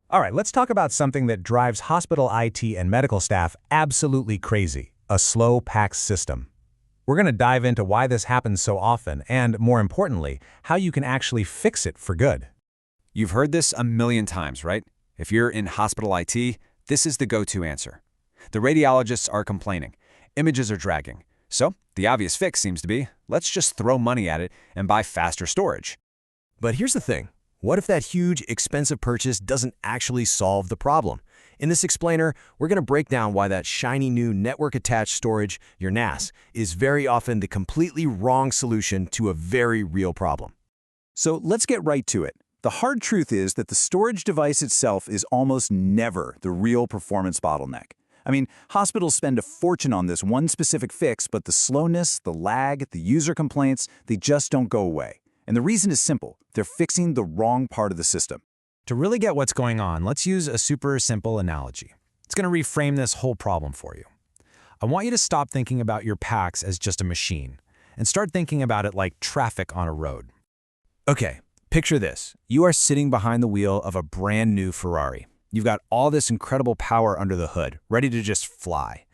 All right, let's talk about something that drives hospital IT and medical staff absolutely crazy, a slow PACS system. We're going to dive into why this happens so often and, more importantly, how you can actually fix it for good. You've heard this a million times, right? If you're in hospital IT, this is the go-to answer. The radiologists are complaining. Images are dragging. So, the obvious fix seems to be, let's just throw money at it and buy faster storage. But here's the thing. What if that huge, expensive purchase doesn't actually solve the problem? In this explainer, we're going to break down why that shiny new network-attached storage, your NAS, is very often the completely wrong solution to a very real problem. So let's get right to it. The hard truth is that the storage device itself is almost never the real performance bottleneck. I mean, hospitals spend a fortune on this one specific fix, but the slowness, the lag, the user complaints, they just don't go away. And the reason is simple. They're fixing the wrong part of the system. To really get what's going on, let's use a super simple analogy. It's going to reframe this whole problem for you. I want you to stop thinking about your PACS as just a machine and start thinking about it like traffic on a road. Okay, picture this. You are sitting behind the wheel of a brand new Ferrari. You've got all this incredible power under the hood, ready to just fly.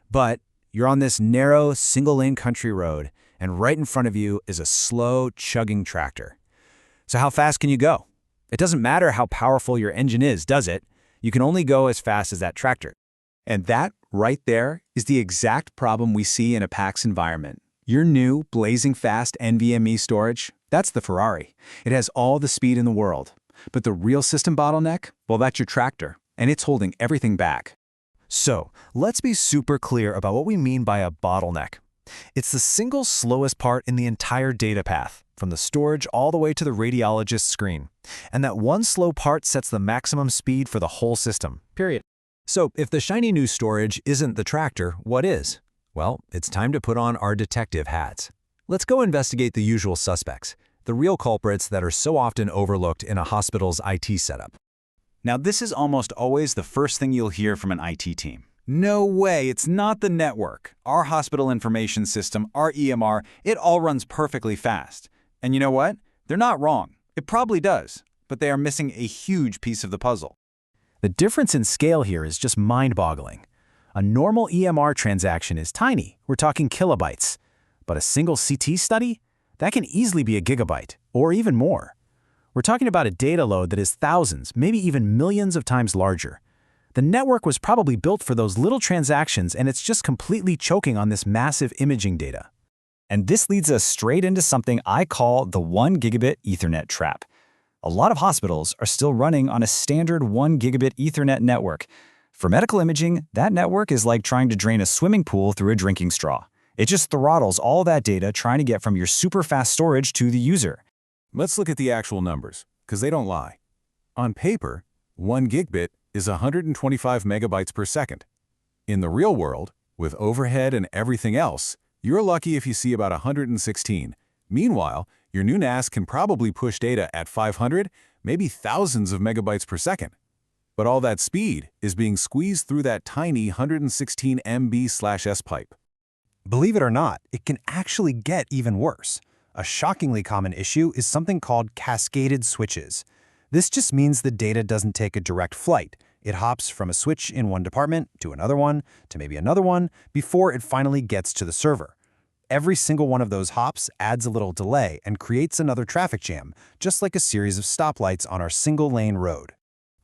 But you're on this narrow, single-lane country road, and right in front of you is a slow, chugging tractor. So how fast can you go? It doesn't matter how powerful your engine is, does it? You can only go as fast as that tractor. And that, right there, is the exact problem we see in a PACS environment. Your new, blazing fast NVMe storage, that's the Ferrari. It has all the speed in the world. But the real system bottleneck, well, that's your tractor, and it's holding everything back. So, let's be super clear about what we mean by a bottleneck. It's the single slowest part in the entire data path, from the storage all the way to the radiologist's screen. And that one slow part sets the maximum speed for the whole system, period. So, if the shiny new storage isn't the tractor, what is? Well, it's time to put on our detective hats. Let's go investigate the usual suspects, the real culprits that are so often overlooked in a hospital's IT setup. Now, this is almost always the first thing you'll hear from an IT team. No way, it's not the network. Our hospital information system, our EMR, it all runs perfectly fast. And you know what? They're not wrong. It probably does, but they are missing a huge piece of the puzzle. The difference in scale here is just mind-boggling. A normal EMR transaction is tiny. We're talking kilobytes. But a single CT study? That can easily be a gigabyte, or even more. We're talking about a data load that is thousands, maybe even millions of times larger. The network was probably built for those little transactions, and it's just completely choking on this massive imaging data. And this leads us straight into something I call the 1 gigabit Ethernet trap. A lot of hospitals are still running on a standard 1 gigabit Ethernet network. For medical imaging, that network is like trying to drain a swimming pool through a drinking straw. It just throttles all that data trying to get from your super fast storage to the user. Let's look at the actual numbers, because they don't lie. On paper, 1 gigabit is 125 megabytes per second. In the real world, with overhead and everything else, you're lucky if you see about 116. Meanwhile, your new NAS can probably push data at 500, maybe thousands of megabytes per second. But all that speed is being squeezed through that tiny 116 MB/S pipe. Believe it or not, it can actually get even worse. A shockingly common issue is something called cascaded switches. This just means the data doesn't take a direct flight. It hops from a switch in one department to another one, to maybe another one, before it finally gets to the server. Every single one of those hops adds a little delay and creates another traffic jam, just like a series of stoplights on our single-lane road.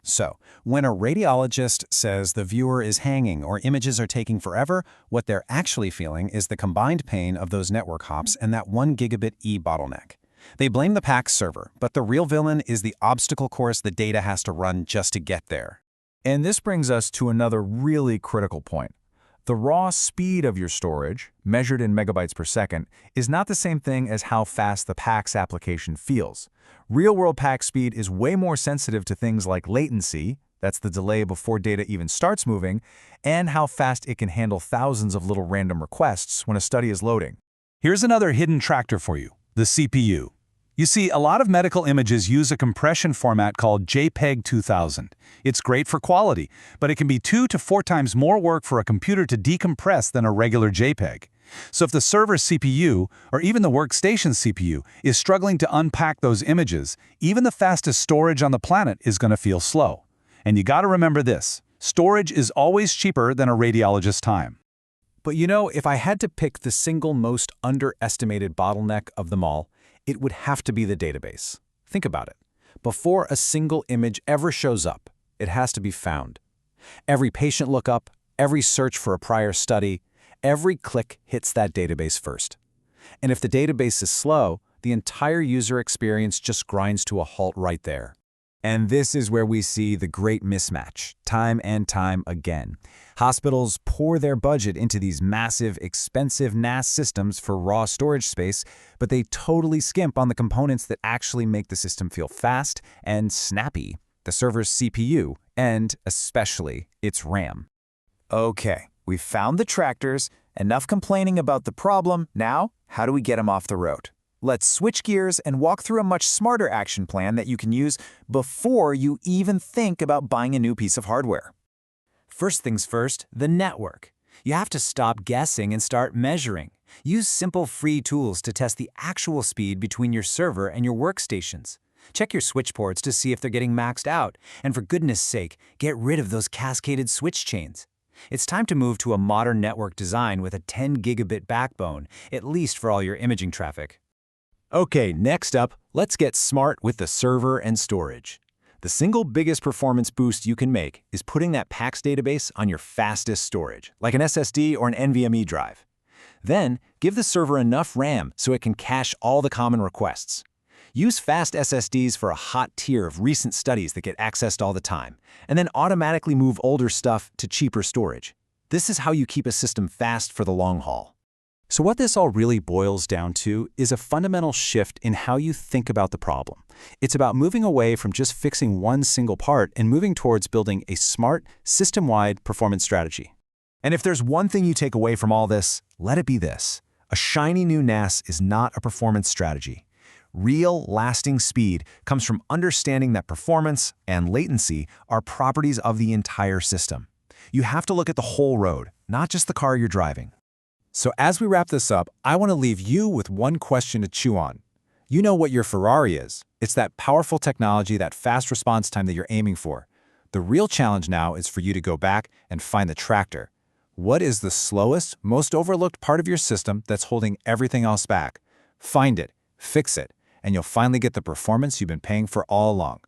So, when a radiologist says the viewer is hanging or images are taking forever, what they're actually feeling is the combined pain of those network hops and that 1 gigabit E bottleneck. They blame the PACS server, but the real villain is the obstacle course the data has to run just to get there. And this brings us to another really critical point. The raw speed of your storage, measured in megabytes per second, is not the same thing as how fast the PACS application feels. Real-world PACS speed is way more sensitive to things like latency, that's the delay before data even starts moving, and how fast it can handle thousands of little random requests when a study is loading. Here's another hidden tractor for you, the CPU. You see, a lot of medical images use a compression format called JPEG 2000. It's great for quality, but it can be 2 to 4 times more work for a computer to decompress than a regular JPEG. So if the server's CPU, or even the workstation's CPU, is struggling to unpack those images, even the fastest storage on the planet is going to feel slow. And you gotta remember this, storage is always cheaper than a radiologist's time. But you know, if I had to pick the single most underestimated bottleneck of them all, it would have to be the database. Think about it. Before a single image ever shows up, it has to be found. Every patient lookup, every search for a prior study, every click hits that database first. And if the database is slow, the entire user experience just grinds to a halt right there. And this is where we see the great mismatch, time and time again. Hospitals pour their budget into these massive, expensive NAS systems for raw storage space, but they totally skimp on the components that actually make the system feel fast and snappy, the server's CPU, and especially its RAM. Okay, we've found the tractors, enough complaining about the problem. Now, how do we get them off the road? Let's switch gears and walk through a much smarter action plan that you can use before you even think about buying a new piece of hardware. First things first, the network. You have to stop guessing and start measuring. Use simple free tools to test the actual speed between your server and your workstations. Check your switch ports to see if they're getting maxed out, and for goodness sake, get rid of those cascaded switch chains. It's time to move to a modern network design with a 10 gigabit backbone, at least for all your imaging traffic. Okay, next up, let's get smart with the server and storage. The single biggest performance boost you can make is putting that PACS database on your fastest storage, like an SSD or an NVMe drive. Then, give the server enough RAM so it can cache all the common requests. Use fast SSDs for a hot tier of recent studies that get accessed all the time, and then automatically move older stuff to cheaper storage. This is how you keep a system fast for the long haul. So what this all really boils down to is a fundamental shift in how you think about the problem. It's about moving away from just fixing one single part and moving towards building a smart, system-wide performance strategy. And if there's one thing you take away from all this, let it be this. A shiny new NAS is not a performance strategy. Real, lasting speed comes from understanding that performance and latency are properties of the entire system. You have to look at the whole road, not just the car you're driving. So as we wrap this up, I want to leave you with one question to chew on. You know what your Ferrari is. It's that powerful technology, that fast response time that you're aiming for. The real challenge now is for you to go back and find the tractor. What is the slowest, most overlooked part of your system that's holding everything else back? Find it, fix it, and you'll finally get the performance you've been paying for all along.